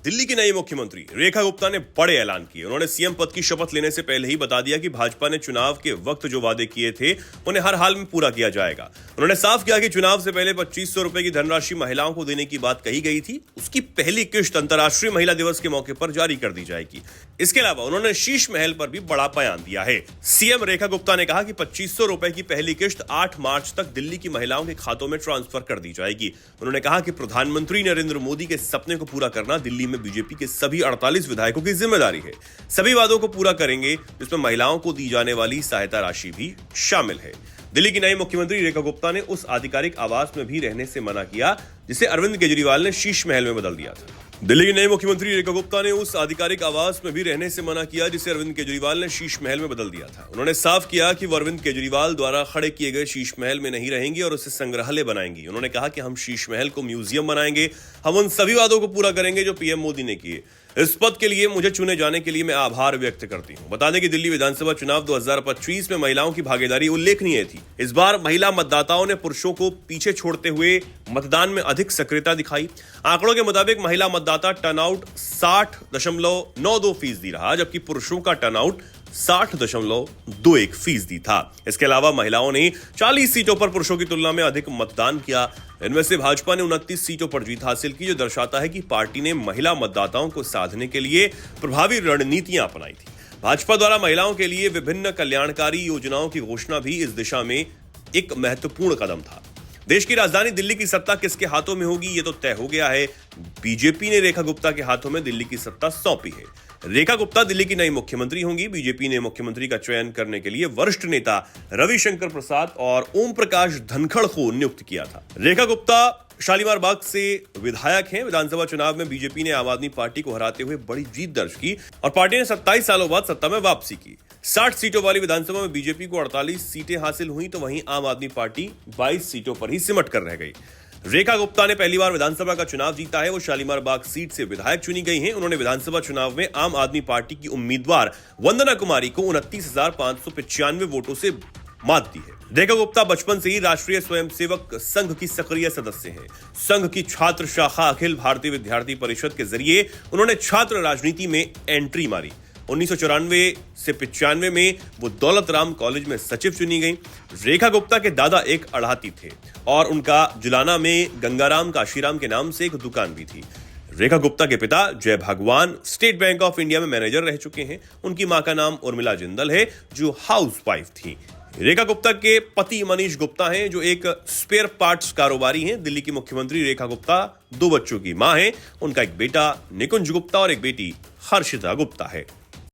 दिल्ली की नई मुख्यमंत्री रेखा गुप्ता ने बड़े ऐलान किए। उन्होंने सीएम पद की शपथ लेने से पहले ही बता दिया कि भाजपा ने चुनाव के वक्त जो वादे किए थे उन्हें हर हाल में पूरा किया जाएगा। उन्होंने साफ किया कि चुनाव से पहले 2500 रुपए की धनराशि महिलाओं को देने की बात कही गई थी, उसकी पहली किश्त अंतर्राष्ट्रीय महिला दिवस के मौके पर जारी कर दी जाएगी। इसके अलावा उन्होंने शीश महल पर भी बड़ा बयान दिया है। सीएम रेखा गुप्ता ने कहा कि 2500 रुपए की पहली किश्त 8 मार्च तक दिल्ली की महिलाओं के खातों में ट्रांसफर कर दी जाएगी। उन्होंने कहा कि प्रधानमंत्री नरेंद्र मोदी के सपने को पूरा करना दिल्ली में बीजेपी के सभी 48 विधायकों की जिम्मेदारी है। सभी वादों को पूरा करेंगे, जिसमें महिलाओं को दी जाने वाली सहायता राशि भी शामिल है। दिल्ली की नई मुख्यमंत्री रेखा गुप्ता ने उस आधिकारिक आवास में भी रहने से मना किया जिसे अरविंद केजरीवाल ने शीश महल में बदल दिया था। दिल्ली की नई मुख्यमंत्री रेखा गुप्ता ने उस आधिकारिक आवास में भी रहने से मना किया जिसे अरविंद केजरीवाल ने शीश महल में बदल दिया था। उन्होंने साफ किया कि वो अरविंद केजरीवाल द्वारा खड़े किए गए शीश महल में नहीं रहेंगी और उसे संग्रहालय बनाएंगी। उन्होंने कहा कि हम शीश महल को म्यूजियम बनाएंगे, हम उन सभी वादों को पूरा करेंगे जो पीएम मोदी ने किए। इस पद के लिए मुझे चुने जाने के लिए मैं आभार व्यक्त करती हूं। बता दें कि दिल्ली विधानसभा चुनाव 2025 में महिलाओं की भागीदारी उल्लेखनीय थी। इस बार महिला मतदाताओं ने पुरुषों को पीछे छोड़ते हुए मतदान में अधिक सक्रियता दिखाई। आंकड़ों के मुताबिक महिला मतदाता टर्नआउट 60.92% रहा, जबकि पुरुषों का टर्नआउट 60.21% था। इसके अलावा महिलाओं ने 40 सीटों पर पुरुषों की तुलना में अधिक मतदान किया। इनमें से भाजपा ने 29 सीटों पर जीत हासिल की, जो दर्शाता है कि पार्टी ने महिला मतदाताओं को साधने के लिए प्रभावी रणनीतियां अपनाई थी। भाजपा द्वारा महिलाओं के लिए विभिन्न कल्याणकारी योजनाओं की घोषणा भी इस दिशा में एक महत्वपूर्ण कदम था। देश की राजधानी दिल्ली की सत्ता किसके हाथों में होगी, ये तो तय हो गया है। बीजेपी ने रेखा गुप्ता के हाथों में दिल्ली की सत्ता सौंपी है। रेखा गुप्ता दिल्ली की नई मुख्यमंत्री होंगी। बीजेपी ने मुख्यमंत्री का चयन करने के लिए वरिष्ठ नेता रविशंकर प्रसाद और ओम प्रकाश धनखड़ को नियुक्त किया था। रेखा गुप्ता शालीमार बाग से विधायक हैं। विधानसभा चुनाव में बीजेपी ने आम आदमी पार्टी को हराते हुए बड़ी जीत दर्ज की और पार्टी ने 27 सालों बाद सत्ता में वापसी की। 60 सीटों वाली विधानसभा में बीजेपी को 48 सीटें हासिल हुई, तो वहीं आम आदमी पार्टी 22 सीटों पर ही सिमट कर रह गई। रेखा गुप्ता ने पहली बार विधानसभा का चुनाव जीता है। वो शालीमार बाग सीट से विधायक चुनी गई हैं। उन्होंने विधानसभा चुनाव में आम आदमी पार्टी की उम्मीदवार वंदना कुमारी को 29,595 वोटों से मात दी है। रेखा गुप्ता बचपन से ही राष्ट्रीय स्वयंसेवक संघ की सक्रिय सदस्य हैं। संघ की छात्र शाखा अखिल भारतीय विद्यार्थी परिषद के जरिए उन्होंने छात्र राजनीति में एंट्री मारी। 1994 से 95 में वो दौलत राम कॉलेज में सचिव चुनी गई। रेखा गुप्ता के दादा एक अड़ाती थे और उनका जुलाना में गंगाराम काशीराम के नाम से एक दुकान भी थी। रेखा गुप्ता के पिता जय भगवान स्टेट बैंक ऑफ इंडिया में मैनेजर रह चुके हैं। उनकी मां का नाम उर्मिला जिंदल है, जो हाउसवाइफ थी। रेखा गुप्ता के पति मनीष गुप्ता हैं, जो एक स्पेयर पार्ट्स कारोबारी हैं। दिल्ली की मुख्यमंत्री रेखा गुप्ता 2 बच्चों की मां हैं। उनका एक बेटा निकुंज गुप्ता और एक बेटी हर्षिता गुप्ता है।